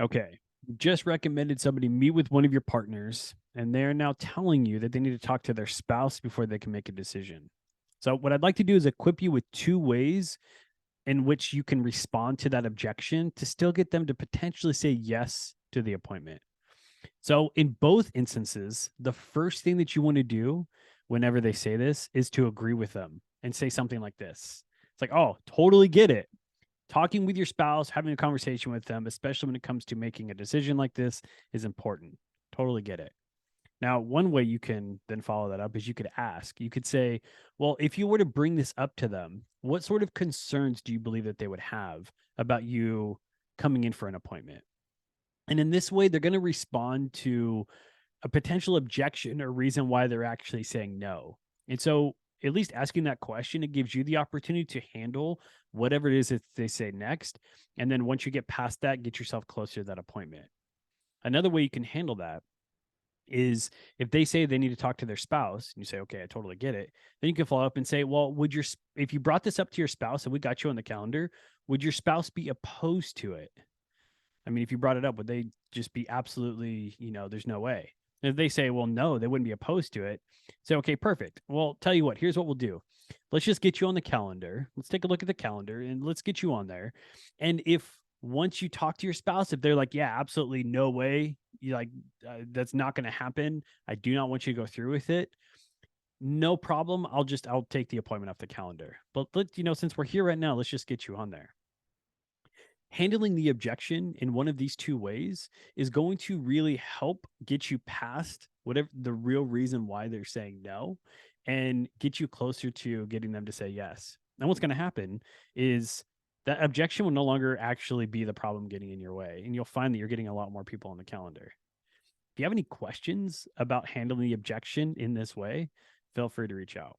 Okay. Just recommended somebody meet with one of your partners, and they're now telling you that they need to talk to their spouse before they can make a decision. So, what I'd like to do is equip you with two ways in which you can respond to that objection to still get them to potentially say yes to the appointment. So, in both instances, the first thing that you want to do whenever they say this is to agree with them and say something like this. It's like, oh, totally get it. Talking with your spouse, having a conversation with them, especially when it comes to making a decision like this, is important. Totally get it. Now, one way you can then follow that up is you could ask, you could say, well, if you were to bring this up to them, what sort of concerns do you believe that they would have about you coming in for an appointment? And in this way, they're going to respond to a potential objection or reason why they're actually saying no. And so, at least asking that question, it gives you the opportunity to handle whatever it is that they say next. And then once you get past that, get yourself closer to that appointment. Another way you can handle that is if they say they need to talk to their spouse and you say, okay, I totally get it. Then you can follow up and say, well, if you brought this up to your spouse and we got you on the calendar, would your spouse be opposed to it? I mean, if you brought it up, would they just be absolutely, there's no way? And if they say, well, no, they wouldn't be opposed to it, say, okay, perfect. Well, tell you what, here's what we'll do. Let's just get you on the calendar. Let's take a look at the calendar and let's get you on there. And if once you talk to your spouse, if they're like, yeah, absolutely no way, you like, that's not going to happen. I do not want you to go through with it. No problem. I'll take the appointment off the calendar. But since we're here right now, let's just get you on there. Handling the objection in one of these two ways is going to really help get you past whatever the real reason why they're saying no and get you closer to getting them to say yes. And what's going to happen is that objection will no longer actually be the problem getting in your way. And you'll find that you're getting a lot more people on the calendar. If you have any questions about handling the objection in this way, feel free to reach out.